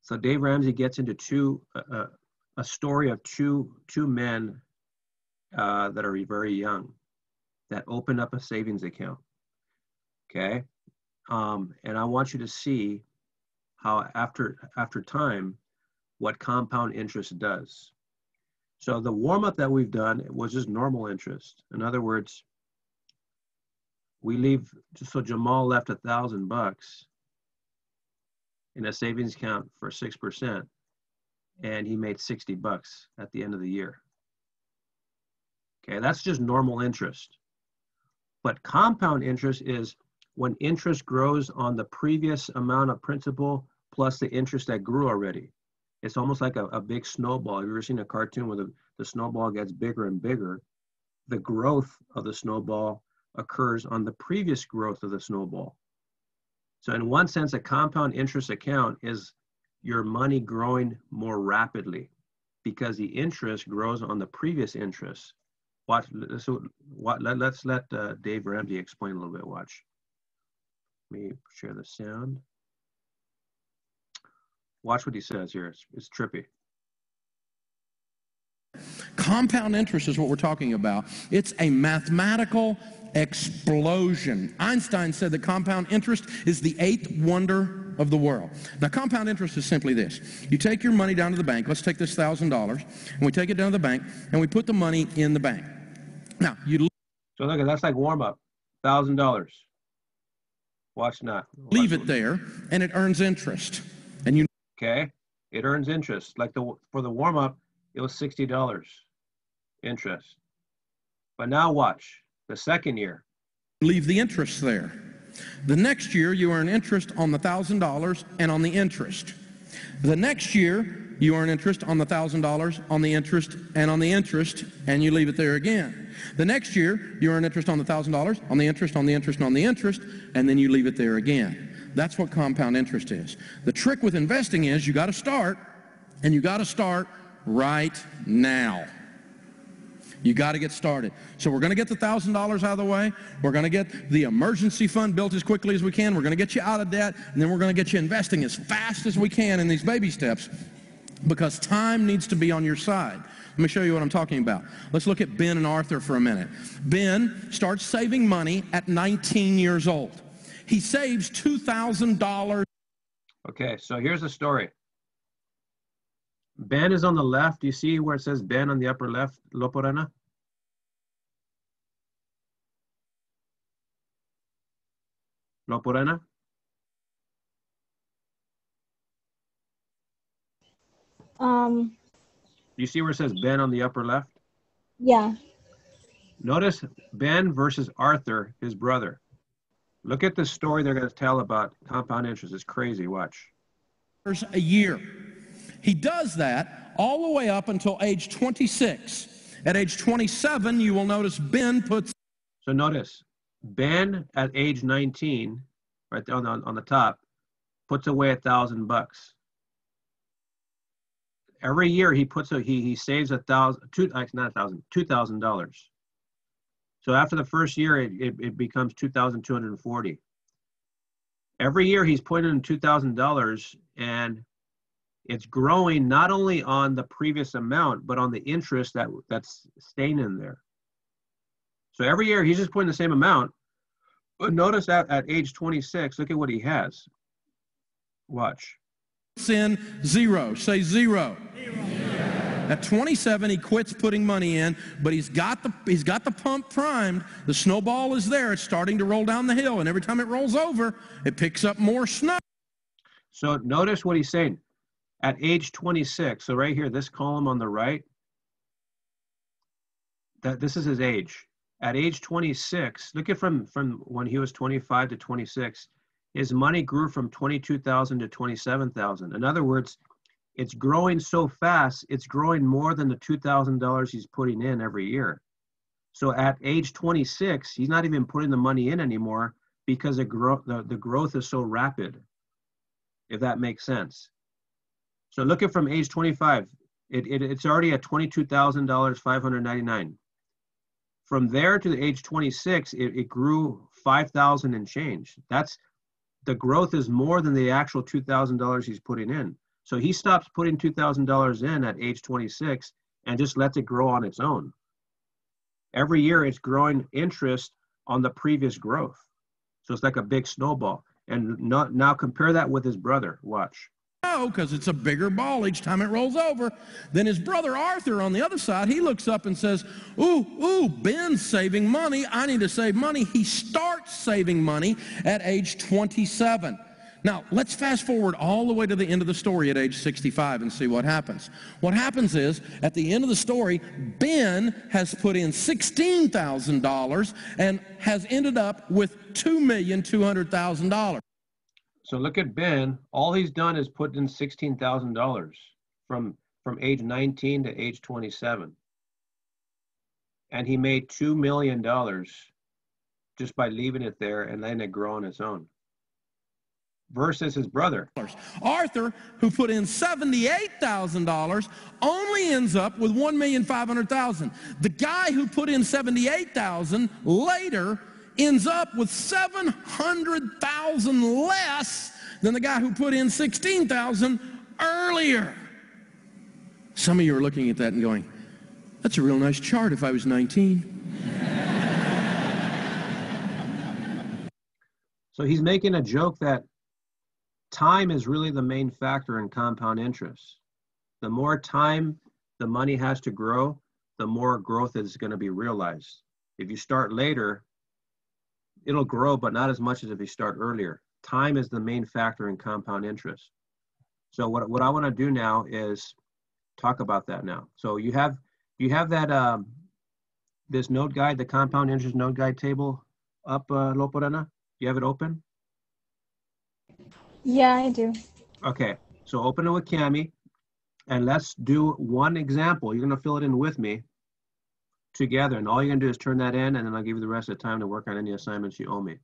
So Dave Ramsey gets into a story of two men that are very young that open up a savings account. Okay, and I want you to see how after time, what compound interest does. So the warm-up that we've done was just normal interest. In other words, we leave, so Jamal left $1,000 in a savings account for 6%, and he made $60 at the end of the year. Okay, that's just normal interest. But compound interest is when interest grows on the previous amount of principal plus the interest that grew already. It's almost like a big snowball. Have you ever seen a cartoon where the snowball gets bigger and bigger? The growth of the snowball occurs on the previous growth of the snowball. So in one sense, a compound interest account is your money growing more rapidly because the interest grows on the previous interest. Watch. Let's let Dave Ramsey explain a little bit. Watch. Let me share the sound. Watch what he says here. It's trippy. Compound interest is what we're talking about. It's a mathematical explosion. Einstein said that compound interest is the 8th wonder of the world. Now, compound interest is simply this. You take your money down to the bank. Let's take this $1,000, and we take it down to the bank, and we put the money in the bank. Now, so look, that's like warm-up, $1,000. Watch now. Leave it there, and it earns interest. And you okay, it earns interest. Like for the warm-up, it was $60 interest. But now watch, the second year. Leave the interest there. The next year, you earn interest on the $1,000 and on the interest. The next year, you earn interest on the $1,000, on the interest, and on the interest, and you leave it there again. The next year, you earn interest on the $1,000, on the interest, on the interest, and on the interest, and then you leave it there again. That's what compound interest is. The trick with investing is you got to start, and you got to start right now. You got to get started. So we're going to get the $1,000 out of the way. We're going to get the emergency fund built as quickly as we can. We're going to get you out of debt, and then we're going to get you investing as fast as we can in these baby steps because time needs to be on your side. Let me show you what I'm talking about. Let's look at Ben and Arthur for a minute. Ben starts saving money at 19 years old. He saves $2,000. Okay, so here's the story. Ben is on the left. You see where it says Ben on the upper left, Loporena? Loporena? You see where it says Ben on the upper left? Yeah. Notice Ben versus Arthur, his brother. Look at the story they're going to tell about compound interest. It's crazy. Watch. A year. He does that all the way up until age 26. At age 27, you will notice Ben puts... So notice, Ben at age 19, right there on the top, puts away $1,000. Every year he saves $2,000. So after the first year, it becomes $2,240. Every year he's putting in $2,000, and it's growing not only on the previous amount, but on the interest that's staying in there. So every year he's just putting the same amount. But notice that at age 26, look at what he has. Watch. In zero. Say zero. At 27, he quits putting money in, but he's got the pump primed. The snowball is there. It's starting to roll down the hill, and every time it rolls over, it picks up more snow. So notice what he's saying. At age 26, so right here, this column on the right, this is his age. At age 26, look at from when he was 25 to 26, his money grew from 22,000 to 27,000. In other words, it's growing so fast, it's growing more than the $2,000 he's putting in every year. So at age 26, he's not even putting the money in anymore because the growth is so rapid, if that makes sense. So look at from age 25, it's already at $22,599. From there to the age 26, it grew 5,000 and change. The growth is more than the actual $2,000 he's putting in. So he stops putting $2,000 in at age 26 and just lets it grow on its own. Every year it's growing interest on the previous growth. So it's like a big snowball. And now compare that with his brother. Watch. Because it's a bigger ball each time it rolls over. Then his brother Arthur on the other side, he looks up and says, ooh, Ben's saving money. I need to save money. He starts saving money at age 27. Now, let's fast forward all the way to the end of the story at age 65 and see what happens. What happens is, at the end of the story, Ben has put in $16,000 and has ended up with $2,200,000. So look at Ben. All he's done is put in $16,000 from age 19 to age 27. And he made $2 million just by leaving it there and letting it grow on its own. Versus his brother. Arthur, who put in $78,000, only ends up with $1,500,000. The guy who put in $78,000 later ends up with $700,000 less than the guy who put in $16,000 earlier. Some of you are looking at that and going, that's a real nice chart if I was 19. So he's making a joke that time is really the main factor in compound interest. The more time the money has to grow, the more growth is going to be realized. If you start later, it'll grow, but not as much as if you start earlier. Time is the main factor in compound interest. So what I want to do now is talk about that now. So you have that this node guide, the compound interest node guide table up, Loporena? You have it open? Yeah, I do. Okay, so open it with Cami, and let's do one example. You're gonna fill it in with me together, and all you're gonna do is turn that in, and then I'll give you the rest of the time to work on any assignments you owe me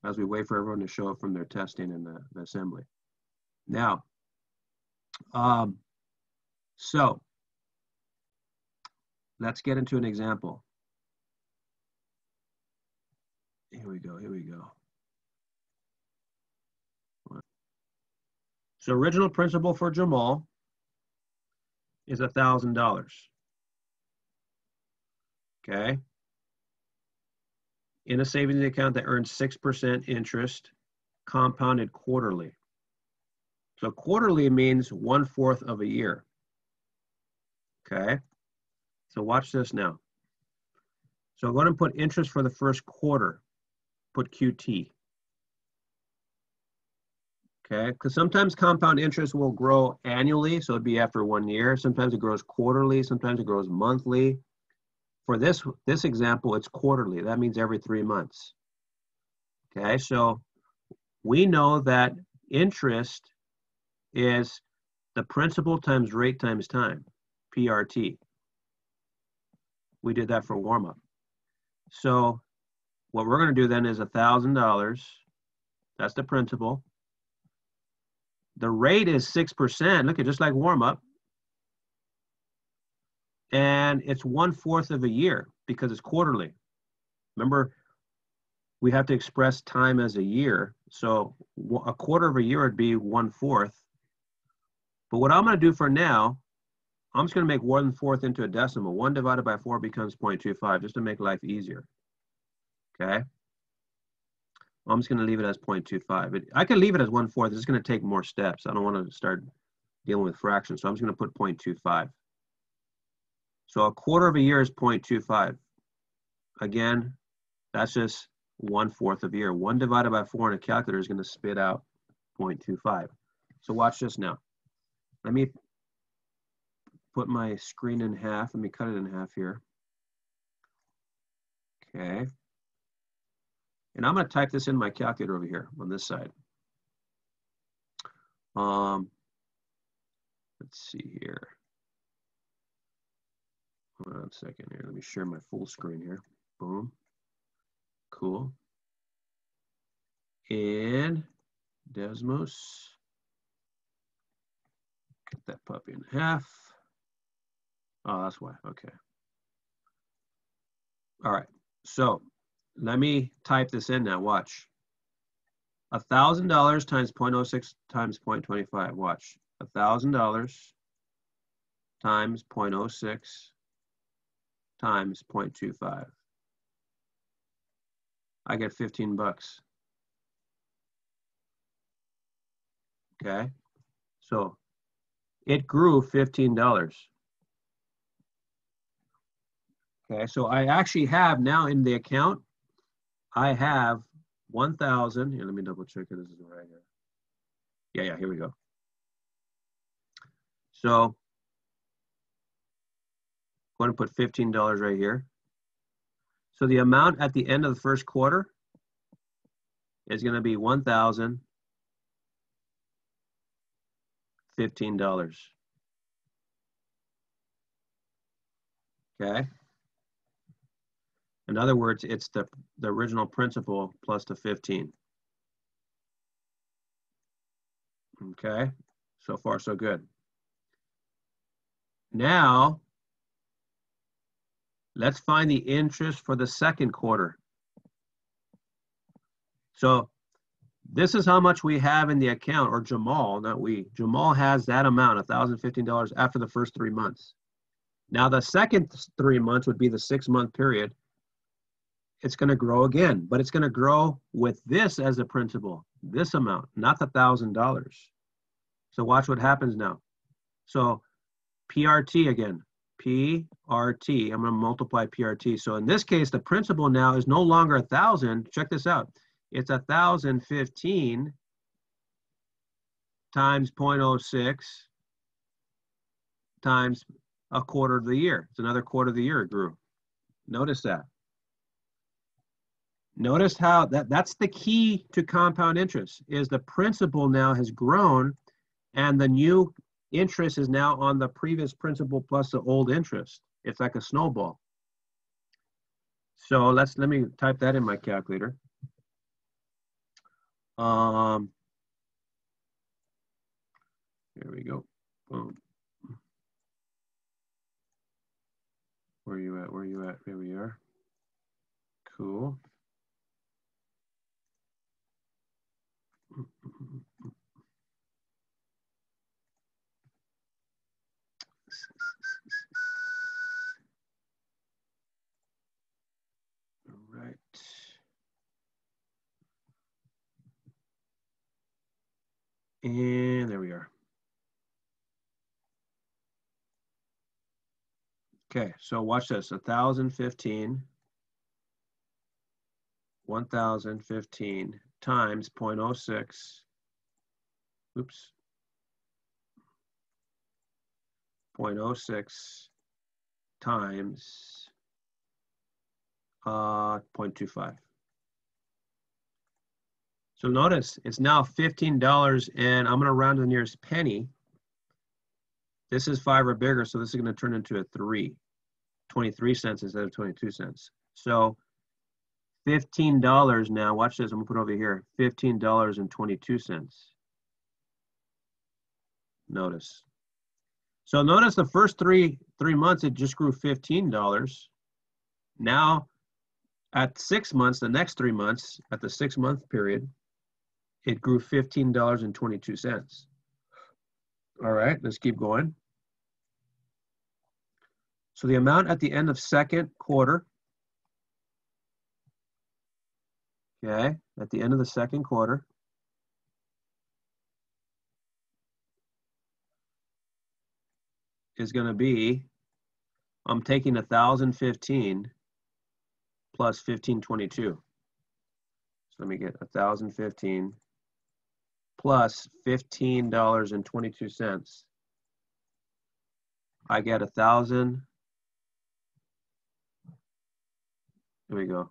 as we wait for everyone to show up from their testing and the assembly. Now, so let's get into an example. Here we go. So original principal for Jamal is $1,000. Okay. In a savings account that earns 6% interest, compounded quarterly. So quarterly means 1/4 of a year. Okay. So watch this now. So go ahead and put interest for the first quarter. Put QT. Okay, because sometimes compound interest will grow annually, so it'd be after 1 year. Sometimes it grows quarterly, sometimes it grows monthly. For this example, it's quarterly. That means every 3 months. Okay, so we know that interest is the principal times rate times time, PRT. We did that for warm-up. So what we're going to do then is $1,000. That's the principal. The rate is 6%. Look at just like warm-up. And it's 1/4 of a year because it's quarterly. Remember, we have to express time as a year. So a quarter of a year would be 1/4. But what I'm going to do for now, I'm just going to make 1/4 into a decimal. 1 divided by 4 becomes 0.25, just to make life easier. Okay? I'm just going to leave it as 0.25. I can leave it as 1/4. It's going to take more steps. I don't want to start dealing with fractions, so I'm just going to put 0.25. So a quarter of a year is 0.25. Again, that's just 1/4 of a year. 1 divided by 4 in a calculator is going to spit out 0.25. So watch this now. Let me put my screen in half. Let me cut it in half here. Okay. And I'm going to type this in my calculator over here on this side. Let's see here. Hold on a second here. Let me share my full screen here. Boom. Cool. And Desmos. Cut that puppy in half. Oh, that's why. Okay. All right. So let me type this in now. Watch. $1,000 times 0.06 times 0.25. Watch. $1,000 times 0.06 times 0.25. I get 15 bucks. Okay, so it grew $15. Okay, so I actually have now in the account, I have 1,000. Here, let me double check it. This is right here. Yeah, here we go. So I'm going to put $15 right here. So the amount at the end of the first quarter is going to be $1,015. Okay. In other words, it's the original principal plus the 15. Okay. So far, so good. Now, let's find the interest for the second quarter. So this is how much we have in the account, or Jamal, not we. Jamal has that amount, $1,015 after the first 3 months. Now the second 3 months would be the 6-month period. It's going to grow again, but it's going to grow with this as a principal, this amount, not the $1,000. So watch what happens now. So PRT again, PRT, I'm going to multiply PRT. So in this case, the principal now is no longer 1,000. Check this out. It's 1,015 times 0.06 times a quarter of the year. It's another quarter of the year it grew. Notice that. Notice how that's the key to compound interest, is the principal now has grown and the new interest is now on the previous principal plus the old interest. It's like a snowball. So let me type that in my calculator. Here we go. Boom. Where are you at? Where are you at? Here we are. Cool. All right. And there we are. Okay, so watch this. 1,015 times 0.06. Oops. 0.06 times 0.25. So notice it's now $15, and I'm going to round to the nearest penny. This is 5 or bigger, so this is going to turn into a 3. 23 cents instead of 22 cents. So $15 now, watch this, I'm going to put it over here, $15.22. Notice. So notice the first three months, it just grew $15. Now at 6 months, the next 3 months, at the 6-month period, it grew $15.22. All right, let's keep going. So the amount at the end of second quarter, okay, at the end of the second quarter, is going to be, I'm taking 1,015 plus 1522. So let me get 1,015 plus $15.22. I get 1,000. Here we go.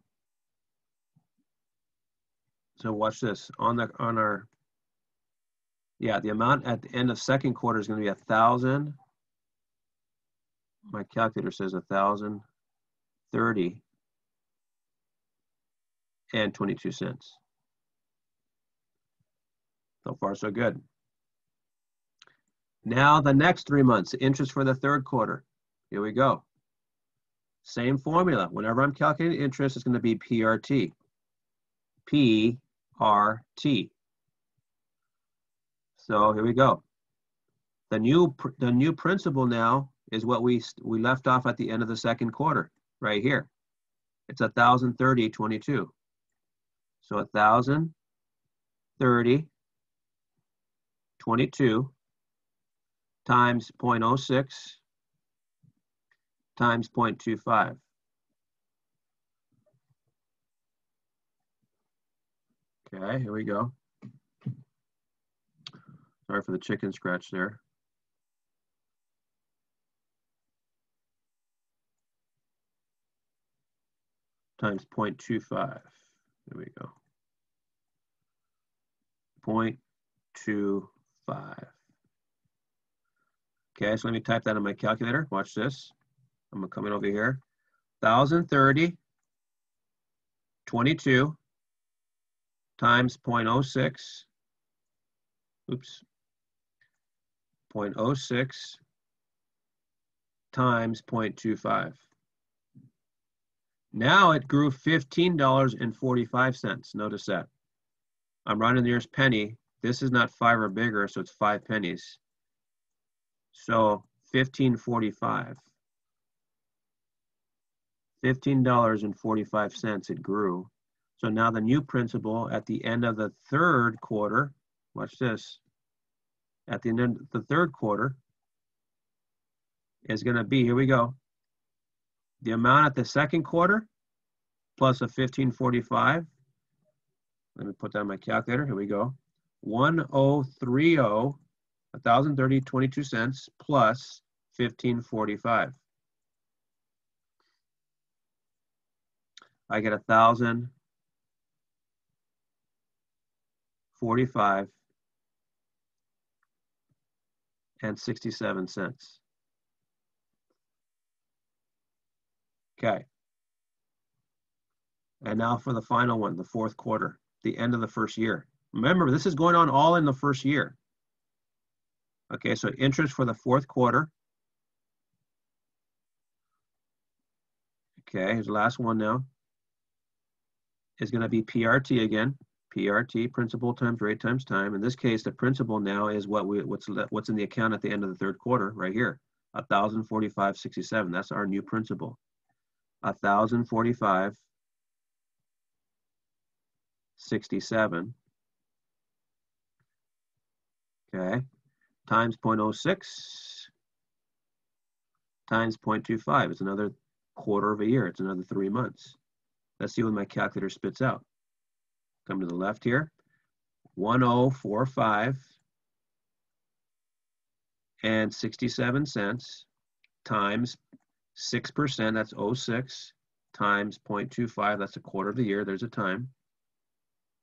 So watch this. The amount at the end of second quarter is going to be 1,000. My calculator says 1,030 and 22 cents. So far, so good. Now the next 3 months, interest for the third quarter. Here we go. Same formula. Whenever I'm calculating interest, it's going to be PRT. PRT. So here we go. The new principal now is what we left off at the end of the second quarter, right here. It's 1,030.22. So 1,030.22 times 0.06 times 0.25. Okay, here we go. Sorry for the chicken scratch there. Times 0.25. There we go. 0.25. Okay, so let me type that in my calculator. Watch this. I'm gonna come in over here. 1,030.22 times 0.06. Oops. 0.06 times 0.25. Now it grew $15.45. Notice that. I'm rounding the nearest penny. This is not 5 or bigger, so it's 5 pennies. So $15.45. $15.45 it grew. So now the new principal at the end of the third quarter, watch this, at the end of the third quarter is going to be, here we go, the amount at the second quarter plus a $15.45. Let me put that on my calculator. Here we go. 1,030, 1,030.22 cents plus 15.45. I get 1,045 and 67 cents. Okay. And now for the final one, the fourth quarter, the end of the first year. Remember, this is going on all in the first year. Okay, so interest for the fourth quarter. Okay, here's the last one now. Is going to be PRT again. PRT, principal times rate times time. In this case, the principal now is what's in the account at the end of the third quarter, right here, 1,045.67. That's our new principal. 1,045.67. Okay, times 0.06 times 0.25. It's another quarter of a year. It's another 3 months. Let's see what my calculator spits out. Come to the left here. 1,045 and 67 cents times 6%, that's 0.06, times 0.25, that's a quarter of the year, there's a time.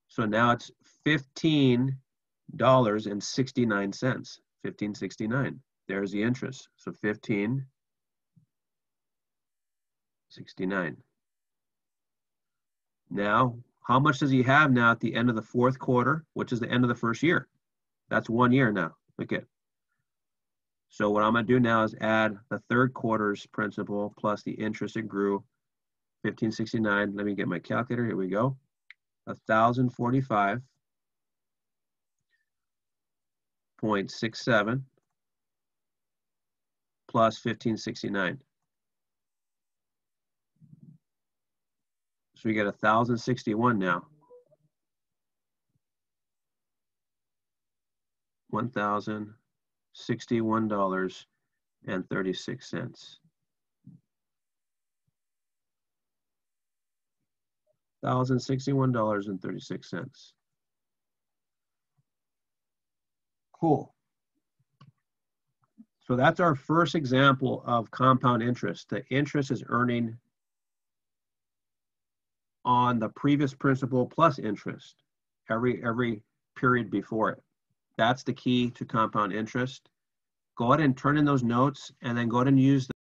So now it's $15.69, $15.69. There's the interest. So $15.69. Now, how much does he have now at the end of the fourth quarter, which is the end of the first year? That's 1 year now. Look at. So what I'm going to do now is add the third quarter's principal plus the interest it grew, $15.69. Let me get my calculator. Here we go. 1,045.67 plus 15.69. So we get 1,061 now. $1,061.36. $1,061.36. Cool. So that's our first example of compound interest. The interest is earning on the previous principal plus interest every period before it. That's the key to compound interest. Go ahead and turn in those notes and then go ahead and use